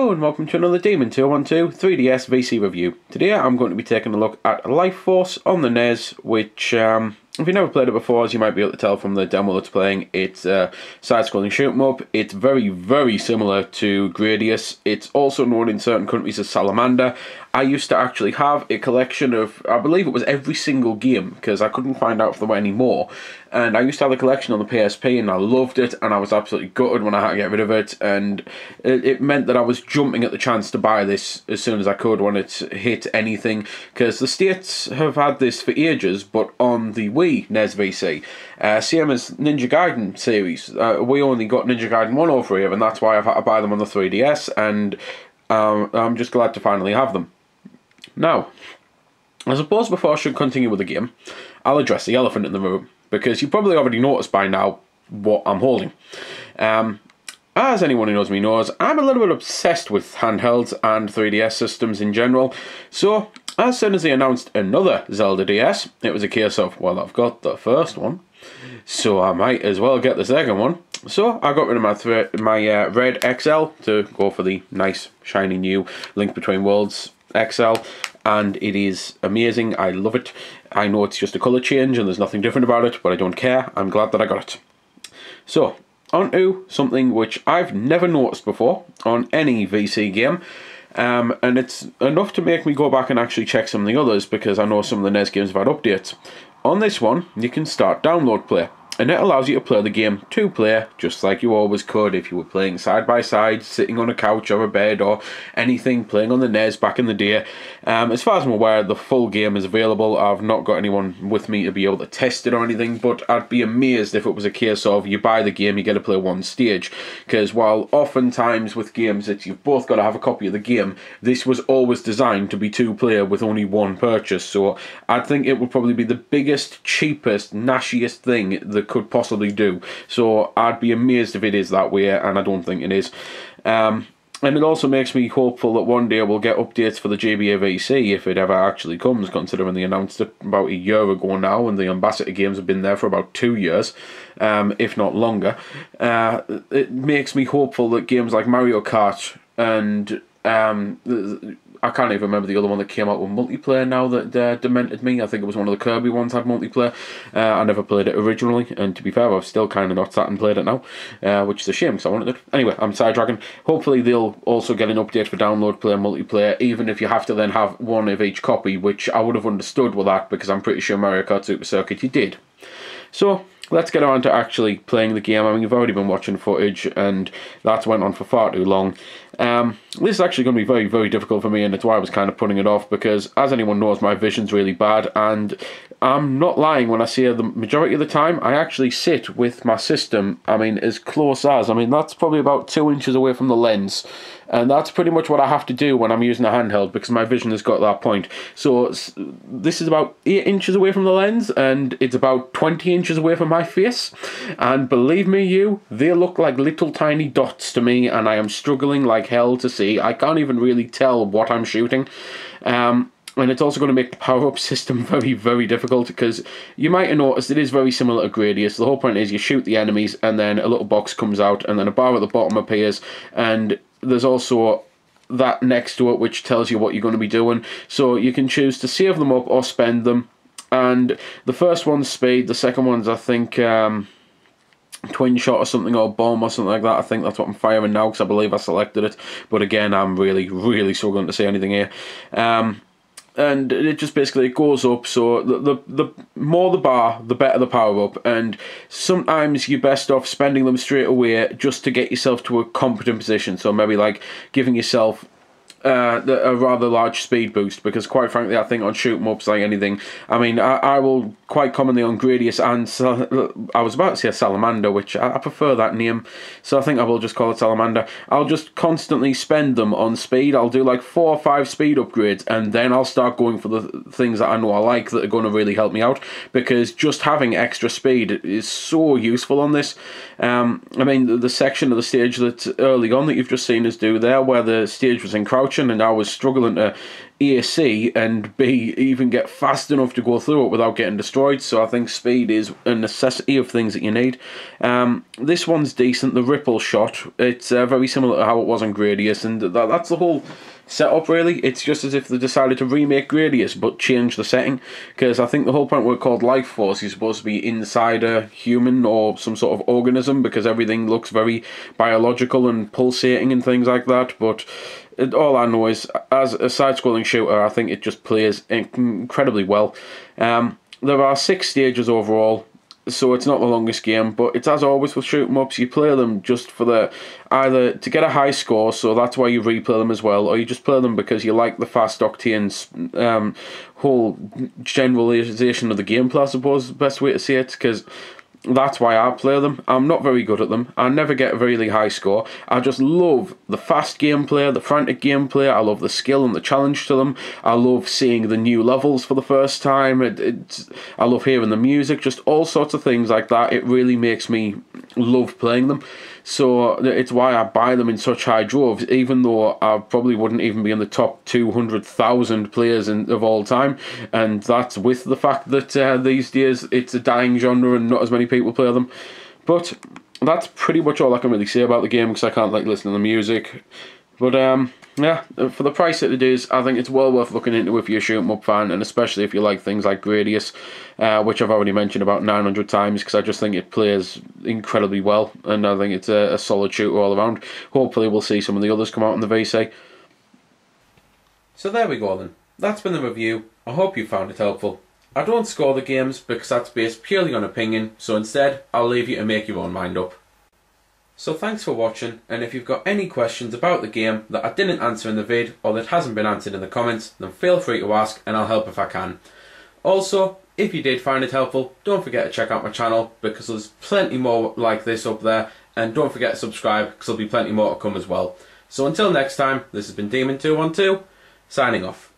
Hello and welcome to another Demon 212 3DS VC review. Today I'm going to be taking a look at Life Force on the NES, which if you've never played it before, as you might be able to tell from the demo that's playing, it's a side-scrolling shoot-'em-up. It's very similar to Gradius. It's also known in certain countries as Salamander. I used to actually have a collection of, I believe it was every single game, because I couldn't find out if there were any more. And I used to have a collection on the PSP, and I loved it, and I was absolutely gutted when I had to get rid of it. And it meant that I was jumping at the chance to buy this as soon as I could when it hit anything, because the States have had this for ages, but on the Wii NES VC. Same as Ninja Gaiden series. We only got Ninja Gaiden 103 of, and that's why I've had to buy them on the 3DS, and I'm just glad to finally have them. Now, I suppose before I should continue with the game, I'll address the elephant in the room, because you probably already noticed by now what I'm holding. As anyone who knows me knows, I'm a little bit obsessed with handhelds and 3DS systems in general, so as soon as they announced another Zelda DS, it was a case of, well, I've got the first one, so I might as well get the second one. So I got rid of my Red XL to go for the nice, shiny new Link Between Worlds XL, and it is amazing. I love it. I know it's just a colour change and there's nothing different about it, but I don't care. I'm glad that I got it. So, on to something which I've never noticed before on any VC game. And it's enough to make me go back and actually check some of the others, because I know some of the NES games have had updates. On this one, you can start download play, and it allows you to play the game two-player, just like you always could if you were playing side-by-side, sitting on a couch or a bed or anything, playing on the NES back in the day. As far as I'm aware, the full game is available. I've not got anyone with me to be able to test it or anything, but I'd be amazed if it was a case of you buy the game, you get to play one stage. Because while oftentimes with games that you've both got to have a copy of the game, this was always designed to be two-player with only one purchase. So I think it would probably be the biggest, cheapest, nashiest thing that could possibly do. So I'd be amazed if it is that way, and I don't think it is. And it also makes me hopeful that one day we'll get updates for the GBA VC, if it ever actually comes, considering they announced it about a year ago now, and the Ambassador games have been there for about 2 years, if not longer. It makes me hopeful that games like Mario Kart and I can't even remember the other one that came out with multiplayer now that demented me. I think it was one of the Kirby ones had multiplayer. I never played it originally, and to be fair, I've still kind of not sat and played it now, which is a shame because I wanted it. Anyway, I'm sidetracking. Hopefully they'll also get an update for download play and multiplayer, even if you have to then have one of each copy, which I would have understood with that, because I'm pretty sure Mario Kart Super Circuit you did. So let's get on to actually playing the game. I mean, you've already been watching footage, and that went on for far too long. This is actually going to be very difficult for me, and it's why I was kind of putting it off, because as anyone knows, my vision's really bad, and I'm not lying when I say the majority of the time I actually sit with my system, I mean, as close as, I mean, that's probably about 2 inches away from the lens, and that's pretty much what I have to do when I'm using a handheld, because my vision has got to that point. So this is about 8 inches away from the lens, and it's about 20 inches away from my face, and believe me they look like little tiny dots to me, and I am struggling like hell to see. I can't even really tell what I'm shooting. And it's also going to make the power-up system very difficult, because you might have noticed it is very similar to Gradius. The whole point is you shoot the enemies, and then a little box comes out, and then a bar at the bottom appears, and there's also that next to it which tells you what you're going to be doing. So you can choose to save them up or spend them. And the first one's speed, the second one's, I think, twin shot or something, or bomb or something like that. I think that's what I'm firing now, because I believe I selected it. But again, I'm really struggling to say anything here. And it just basically goes up, so the more the bar, the better the power up, and sometimes you're best off spending them straight away just to get yourself to a competent position. So maybe like giving yourself a rather large speed boost, because quite frankly I think on shoot-em-ups like anything, I mean I will quite commonly on Gradius and I was about to say Salamander, which I prefer that name, so I think I will just call it Salamander. I'll just constantly spend them on speed. I'll do like 4 or 5 speed upgrades, and then I'll start going for the things that I know I like that are going to really help me out, because just having extra speed is so useful on this. I mean, the section of the stage that early on that you've just seen us do there, where the stage was in crouching and I was struggling to AC and B, even get fast enough to go through it without getting destroyed. So I think speed is a necessity of things that you need. This one's decent. The ripple shot, it's very similar to how it was on Gradius, and that's the whole setup really. It's just as if they decided to remake Gradius but change the setting, because I think the whole point we're called Life Force, you're supposed to be inside a human or some sort of organism, because everything looks very biological and pulsating and things like that. But all I know is, as a side-scrolling shooter, I think it just plays incredibly well. There are 6 stages overall, so it's not the longest game, but it's as always with shoot 'em ups, you play them just for either to get a high score, so that's why you replay them as well, or you just play them because you like the fast Octane's whole generalization of the gameplay, I suppose is the best way to say it, because that's why I play them. I'm not very good at them. I never get a really high score. I just love the fast gameplay, the frantic gameplay. I love the skill and the challenge to them. I love seeing the new levels for the first time. I love hearing the music, just all sorts of things like that. It really makes me love playing them. So it's why I buy them in such high droves, even though I probably wouldn't even be in the top 200,000 players of all time. And that's with the fact that these days it's a dying genre and not as many people play them. But that's pretty much all I can really say about the game, because I can't listen to the music. But yeah, for the price that it is, I think it's well worth looking into if you're a shoot 'em up fan, and especially if you like things like Gradius, which I've already mentioned about 900 times, because I just think it plays incredibly well, and I think it's a solid shooter all around. Hopefully we'll see some of the others come out in the VC. So there we go then. That's been the review. I hope you found it helpful. I don't score the games because that's based purely on opinion, so instead I'll leave you to make your own mind up. So thanks for watching, and if you've got any questions about the game that I didn't answer in the vid, or that hasn't been answered in the comments, then feel free to ask and I'll help if I can. Also, if you did find it helpful, don't forget to check out my channel, because there's plenty more like this up there, and don't forget to subscribe because there'll be plenty more to come as well. So until next time, this has been Demon212, signing off.